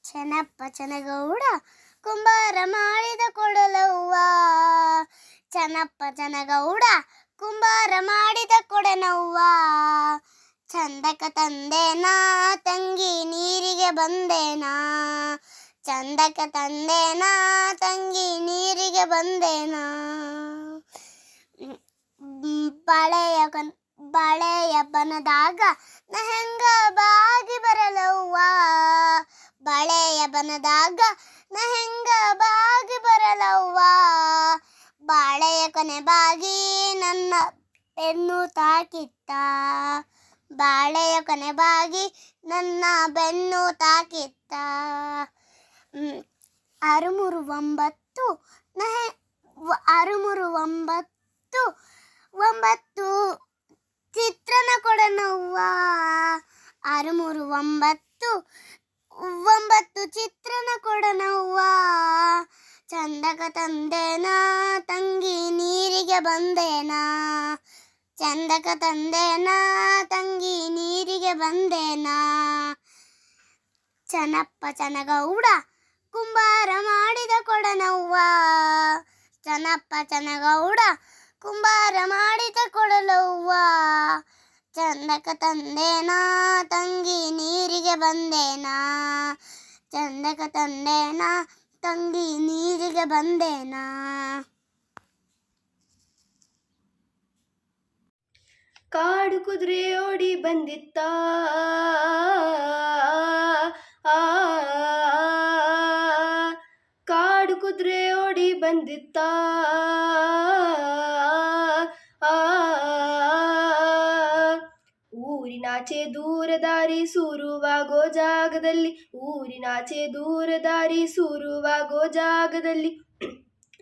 ಚೆನ್ನಪ್ಪ ಚನಗೌಡ ಕುಂಬಾರ ಮಾಡಿದ ಕೊಡಲವ್ವ. ಚೆನ್ನಪ್ಪ ಚನಗೌಡ ಕುಂಬಾರ ಮಾಡಿದ ಕೊಡನವ್ವ. ಚಂದಕ ತಂದೇನಾ ತಂಗಿ ನೀರಿಗೆ ಬಂದೇನಾ. ಚಂದಕ ತಂದೇನಾ ತಂಗಿ ನೀರಿಗೆ ಬಂದೇನಾ. ಬಳೆಯ ಬನದಾಗ ನ ಹೆಂಗ ಬಾಗಿ ಬರಲವ್ವ. ಬಳೆಯ ಬನದಾಗ ನ ಹೆಂಗ ಬಾಗಿ ಬರಲವ್ವ. ಬಾಳೆಯ ಕೊನೆ ಬಾಗಿ ನನ್ನ ಬೆನ್ನು ತಾಕಿತ್ತ. ಬಾಳೆಯ ಕೊನೆ ಬಾಗಿ ನನ್ನ ಬೆನ್ನು ತಾಕಿತ್ತ. 639 639 ಚಿತ್ರನ ಕೊಡನವ್ವ. 639 ಚಿತ್ರನ ಕೊಡನವ್ವ. ಚಂದಕ ತಂದೇನಾ ತಂಗಿ ನೀರಿಗೆ ಬಂದೇನಾ. ಚಂದಕ ತಂದೇನಾ ತಂಗಿ ನೀರಿಗೆ ಬಂದೇನಾ. ಚೆನ್ನಪ್ಪ ಚನಗೌಡ ಕುಂಬಾರ ಮಾಡಿದ ಕೊಡನವ್ವ. ಚೆನ್ನಪ್ಪ ಚನಗೌಡ ಕುಂಬಾರ ಮಾಡಿದ ಕೊಡಲವ್ವ. ಚಂದಕ ತಂದೇನಾ ತಂಗಿ ನೀರಿಗೆ ಬಂದೇನಾ. ಚಂದಕ ತಂದೇನಾ ತಂಗಿ ನೀರಿಗೆ ಬಂದೇನಾ. ಕಾಡು ಕುದುರೆ ಓಡಿ ಬಂದಿತ್ತ. ಕಾಡು ಕುದುರೆ ಓಡಿ ಬಂದಿತ್ತ. ಊರಿನಾಚೆ ದೂರ ದಾರಿ ಸುರುವಾಗೋ ಜಾಗದಲ್ಲಿ. ಊರಿನಾಚೆ ದೂರ ದಾರಿ ಸುರುವಾಗೋ ಜಾಗದಲ್ಲಿ.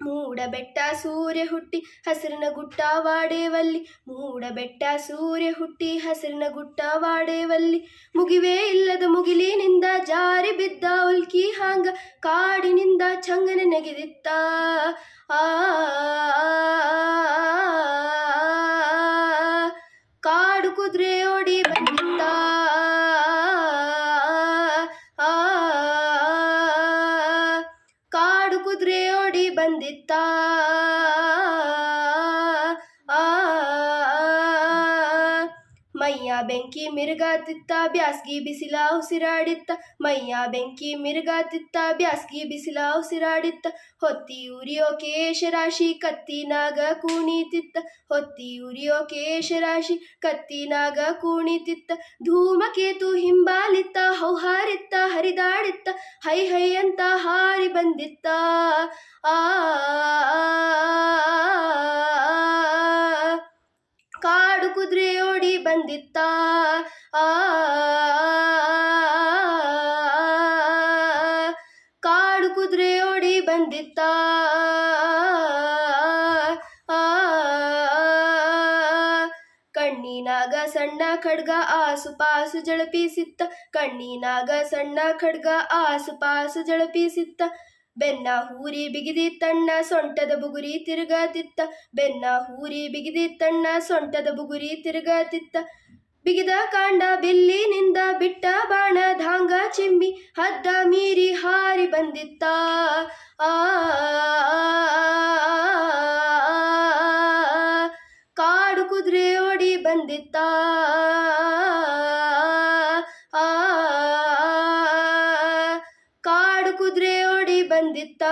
ಮೂಡ ಬೆಟ್ಟ ಸೂರ್ಯ ಹುಟ್ಟಿ ಹಸಿರಿನ ಗುಟ್ಟವಾಡೇವಲ್ಲಿ. ಮೂಡ ಬೆಟ್ಟ ಸೂರ್ಯ ಹುಟ್ಟಿ ಹಸಿರಿನ ಗುಟ್ಟವಾಡೇವಲ್ಲಿ. ಮುಗಿವೇ ಇಲ್ಲದ ಮುಗಿಲಿನಿಂದ ಜಾರಿ ಬಿದ್ದ ಉಲ್ಕಿ ಹಾಂಗ ಕಾಡಿನಿಂದ ಚಂಗನೆ ನೆಗೆದಿತ್ತ. ಕಾಡು ಕುದುರೆ ಓಡಿ ಬಂದಿತ್ತ. ಕಾಡು ಕುದುರೆ ಓಡಿ ಬಂದಿತ್ತ. ಮೈಯ ಬೆಂಕಿ ಮಿರುಗಾತಿತ್ತ ಬ್ಯಾಸ್ಗಿ ಬಿಸಿಲ ಉಸಿರಾಡಿತ್ತ. ಮೈಯ ಬೆಂಕಿ ಮಿರುಗಾತಿತ್ತ ಬ್ಯಾಸ್ಗಿ ಬಿಸಿಲ ಉಸಿರಾಡಿತ್ತ. ಹೊತ್ತಿ ಉರಿಯೋ ಕೇಶರಾಶಿ ಕತ್ತಿನಾಗ ಕೂಣಿತಿತ್ತ. ಹೊತ್ತಿ ಉರಿಯೋ ಕೇಶರಾಶಿ ಕತ್ತಿನಾಗ ಕೂಣಿತಿತ್ತ. ಧೂಮಕೇತು ಹಿಂಬಾಲಿತ್ತ ಹೌಹಾರಿತ್ತ ಹರಿದಾಡಿತ್ತ. ಹೈ ಹೈ ಅಂತ ಹಾರಿ ಬಂದಿತ್ತ. ಕಾಡು ಕುದುರೆ ಓಡಿ ಬಂದಿತ್ತ. ಕಾಡು ಕುದುರೆ ಓಡಿ ಬಂದಿತ್ತ. ಕಣ್ಣಿನಾಗ ಸಣ್ಣ ಖಡ್ಗ ಆಸುಪಾಸು ಜಳಪಿಸಿತ್ತ. ಕಣ್ಣಿನಾಗ ಸಣ್ಣ ಖಡ್ಗ ಆಸುಪಾಸು ಜಳಪಿಸಿತ್ತ. ಬೆನ್ನ ಹೂರಿ ಬಿಗಿದಿತ್ತಣ್ಣ ಸೊಂಟದ ಬುಗುರಿ ತಿರುಗಾತಿತ್ತ. ಬೆನ್ನ ಹೂರಿ ಬಿಗಿದಿತ್ತಣ್ಣ ಸೊಂಟದ ಬುಗುರಿ ತಿರುಗಾತಿತ್ತ. ಬಿಗಿದ ಕಾಂಡ ಬಿಲ್ಲಿನಿಂದ ಬಿಟ್ಟ ಬಾಣ ಧಾಂಗ ಚಿಮ್ಮಿ ಹದ್ದ ಮೀರಿ ಹಾರಿ ಬಂದಿತ್ತ. ಕಾಡು ಕುದುರೆ ಓಡಿ ಬಂದಿತ್ತ. ಕಾಡು ಕುದುರೆ ಓಡಿ ಬಂದಿತ್ತ.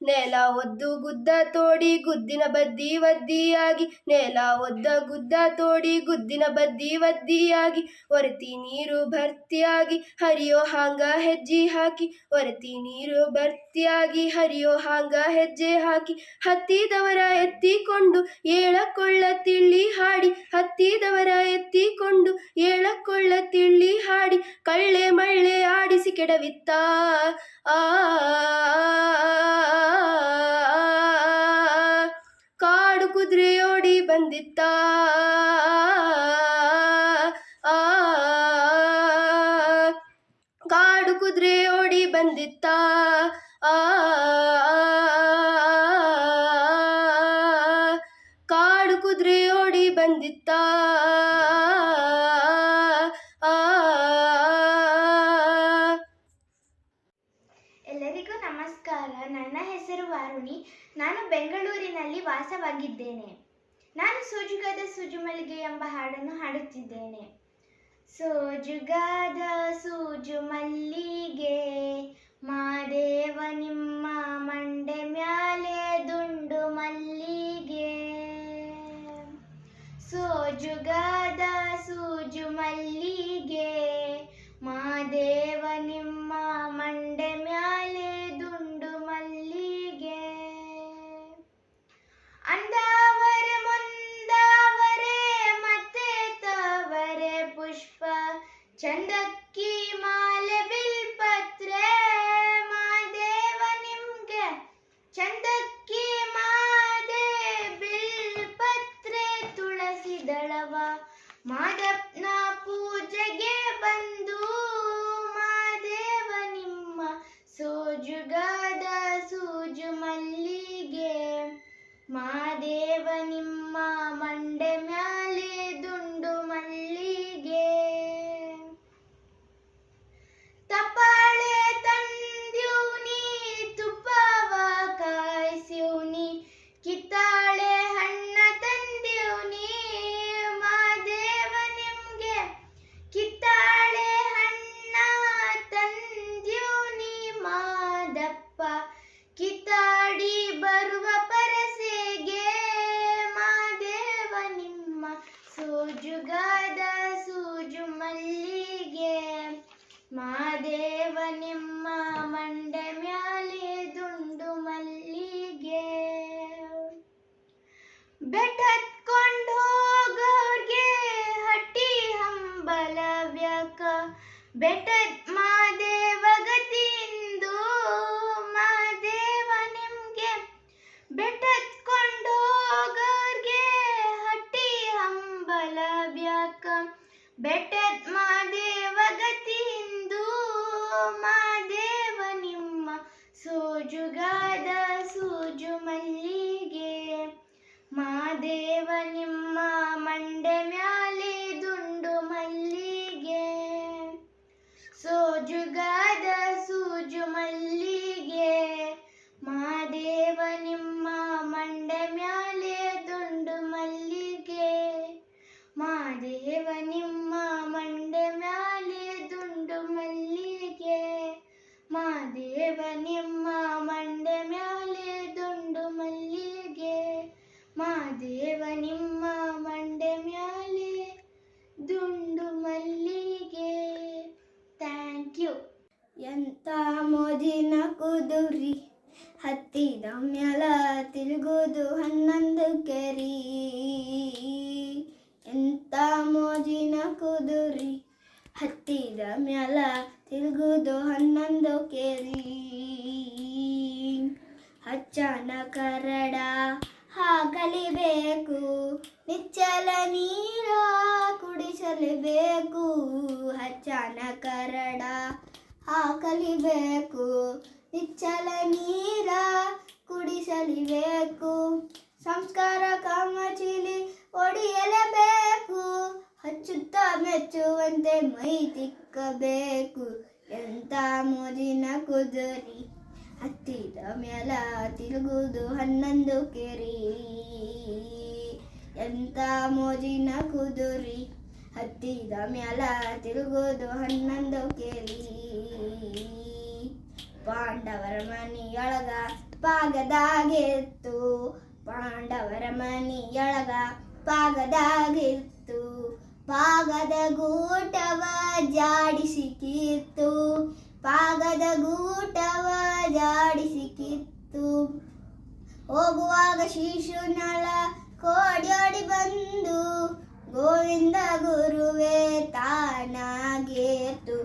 ನೆಲ ಒದ್ದು ಗುದ್ದ ತೋಡಿ ಗುದ್ದಿನ ಬದ್ದಿ ಒದ್ದಿಯಾಗಿ. ನೆಲ ಒದ್ದ ಗುದ್ದ ತೋಡಿ ಗುದ್ದಿನ ಬದ್ದಿ ಒದ್ದಿಯಾಗಿ. ಒರತಿ ನೀರು ಭರ್ತಿಯಾಗಿ ಹರಿಯೋ ಹಾಂಗ ಹೆಜ್ಜೆ ಹಾಕಿ. ಒರತಿ ನೀರು ಭರ್ತಿಯಾಗಿ ಹರಿಯೋ ಹಾಂಗ ಹೆಜ್ಜೆ ಹಾಕಿ. ಹತ್ತಿದವರ ಎತ್ತಿಕೊಂಡು ಏಳಕೊಳ್ಳ ತಿಳ್ಳಿ ಹಾಡಿ. ಹತ್ತಿದವರ ಎತ್ತಿಕೊಂಡು ಏಳಕೊಳ್ಳ ತಿಳ್ಳಿ ಹಾಡಿ. ಕಳ್ಳೆ ಮಳ್ಳೆ ಆಡಿಸಿ ಕೆಡವಿತ್ತ. ಕಾಡು ಕುದುರೆ ಓಡಿ ಬಂದಿತ್ತ. ಕಾಡು ಕುದುರೆ ಓಡಿ ಬಂದಿತ್ತ. ಕಾಡು ಕುದುರೆ ಓಡಿ ಬಂದಿತ್ತ. ವಾಸವಾಗಿದ್ದೇನೆ. ನಾನು ಸೋಜುಗಾದ ಸೂಜುಮಲ್ಲಿಗೆ ಎಂಬ ಹಾಡನ್ನು ಹಾಡುತ್ತಿದ್ದೇನೆ. ಸೋಜುಗಾದ ಸೂಜು ಮಲ್ಲಿಗೆ ಮಾದೇವ ನಿಮ್ಮ ಮಂಡೆ ಮ್ಯಾಲೆ ದುಂಡು ಮಲ್ಲಿಗೆ. ಸೋಜುಗಾದ ಸೂಜು ಮಲ್ಲಿಗೆ ಮಾದೇವ ನಿಮ್ಮ ಮಂಡೆ ಮ್ಯಾಲೆ ದುಂಡು ಮಲ್ಲಿಗೆ. ಅಂದಾವರೆ ಮುಂದಾವರೆ ಮತ್ತೆ ತಾವರೆ ಪುಷ್ಪ ಚಂದಕ್ಕಿ ಮಾಲೆ ಬಿಲ್ಪತ್ರೆ ಮಾದೇವ ನಿಮ್ಗೆ. ಚಂದಕ್ಕಿ ಮಾದೆ ಬಿಲ್ಪತ್ರೆ ತುಳಸಿ ದಳವ ಮಾದಪ್ಪನ ಪೂಜೆಗೆ ಬಂದು ಮಾದೇವ ನಿಮ್ಮ ಸೋಜುಗಾದ ಸೂಜು ಮಲ್ಲಿಗೆ ಮಾದೇವ ನಿಮ್ಮ ಮಂಡೆ ಮ್ಯಾಲೆ ದುಂಡು ಮಲ್ಲಿಗೆ. ತಪಾಳೆ ತಂದ್ಯೂನಿ ತುಪ್ಪವ ಕಾಯಿಸ್ಯೂನಿ ಕಿತ್ತಾಳೆ ಹಣ್ಣ ತಂದ್ಯೂನಿ ಮಾದೇವ ನಿಮ್ಗೆ. ಕಿತ್ತಾಳೆ ಹಣ್ಣ ತಂದ್ಯೂನಿ ಮಾದಪ್ಪ ಕಿತ್ತಾಡಿ ಬರುವ ಪರಸೆಗೆ ಮಾದೇವ ನಿಮ್ಮ ಸೋಜುಗಾದ ಸೂಜು ಮಲ್ಲಿಗೆ ಮಾದೇವ ನಿಮ್ಮ ಮಂಡೆ ಮ್ಯಾಲೆ ದುಂಡು ಮಲ್ಲಿಗೆ. ಬೆಟ್ಟತ್ಕೊಂಡು ಹೋಗೋರ್ಗೆ ಹಟ್ಟಿ ಹಂಬಲವ್ಯಾಕ ಬೆಟ್ಟದ ಮಾದೇವ ಗತಿಂದು ಮಾದೇವ ನಿಮ್ಗೆ. ಬೆಟ್ಟತ್ಕೊಂಡು ಹೋಗೋರ್ಗೆ ಹಟ್ಟಿ ಹಂಬಲವ್ಯಾಕ ಬೆಟ್ಟದ ಮಾದೇವ ಗತಿಂದು ಮಾದೇವ ನಿಮ್ಮ ಸೋಜುಗಾದ ಸೂಜು ಮಲ್ಲಿಗೆ ಮಾದೇವ ನಿಮ್ಮ ಮಂಡೆ ಮ್ಯಾಲೆ ದುಂಡು ಮಲ್ಲಿಗೆ. ಸೋಜುಗಾದ ಸೂಜು ಮಲ್ಲಿಗೆ ಮಾದೇವ ನಿಮ್ಮ ಮಂಡೆ ಮ್ಯಾಲೆ ದುಂಡು ಮಲ್ಲಿಗೆ. ಮಾದೇವ ನಿಮ್ಮ ಮಂಡೆ ಮ್ಯಾಲೆ ದುಂಡು ಮಲ್ಲಿಗೆ. ಮಾದೇವ ನಿಮ್ಮ ಮಂಡೆ ಮ್ಯಾಲೆ ದುಂಡು ಮಲ್ಲಿಗೆ. ಮಾದೇವ ನಿಮ್ಮ ಮಂಡೆ ಮ್ಯಾಲೆ ದುಂಡು ಮಲ್ಲಿಗೆ. Thank you. ಎಂತ ಮೋಜಿನ ಕುದುರಿ ಹತ್ತಿದ ಮ್ಯಾಲ ತಿರುಗುದು 11 ಕೆರಿ. ಎಂತ ಮೋಜಿನ ಕುದುರಿ ಹತ್ತಿದ ಮ್ಯಾಲ ತಿರುಗುದು 11 ಕೆರಿ. ಹಚ್ಚನ ಕರಡ ಹಾಕಲಿಬೇಕು ನಿಚ್ಚಲ ನೀರ ಕುಡಿಸಲೇಬೇಕು. ಹಚ್ಚನ ಕರಡ ಹಾಕಲಿಬೇಕು ನಿಚ್ಚಲ ನೀರ ಕುಡಿಸಲೇಬೇಕು. ಸಂಸ್ಕಾರ ಕಮಚಿಲಿ ಒಡೆಯಲೇಬೇಕು ಹಚ್ಚುತ್ತ ಮೆಚ್ಚುವಂತೆ ಮೈ ತಿಕ್ಕಬೇಕು. ಎಂತ ಮೋಜಿನ ಕುದುರಿ ಹತ್ತಿದ ಮ್ಯಾಲ ತಿರುಗುದು 11 ಕೆರಿ. ಎಂತ ಮೋಜಿನ ಕುದುರಿ ಹತ್ತಿದ ಮ್ಯಾಲ ತಿರುಗುದು 11 ಕೆರಿ. ಪಾಂಡವರ ಮನಿಯೊಳಗ ಪಾಗದಾಗಿತ್ತು ಪಾಂಡವರ ಮನಿಯೊಳಗ ಪಾಗದಾಗಿತ್ತು. ಪಾಗದ ಗೂಟವ ಜಾಡಿಸಿಕಿತ್ತು ಪಾಗದ ಗೂಟವ ಜಾಡಿಸಿಕಿತ್ತು. ಹೋಗುವಾಗ ಶಿಶುನಾಳ ಕೋಡ್ಯೋಡಿ ಬಂದು ಗೋವಿಂದ ಗುರುವೇ ತಾನಾಗೇತು.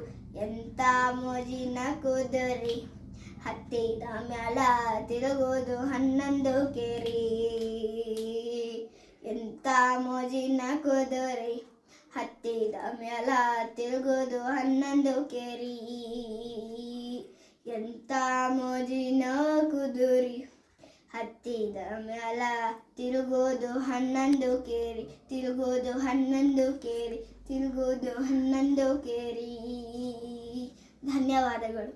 ಎಂತ ಮೋಜಿನ ಕುದುರಿ ಹತ್ತಿದ ಮ್ಯಾಲ ತಿರುಗುದು 11 ಕೆರಿ. ಎಂತ ಮೋಜಿನ ಕುದುರಿ ಹತ್ತಿದ ಮ್ಯಾಲ ತಿರುಗುದು 11 ಕೆರಿ. ಎಂತ ಮೋಜಿನ ಕುದುರಿ ಹತ್ತಿದ ಮ್ಯಾಲ ತಿರುಗೋದು 11 ಕೇರಿ ತಿರುಗೋದು 11 ಕೇರಿ ತಿರುಗೋದು 11 ಕೇರಿ. ಧನ್ಯವಾದಗಳು.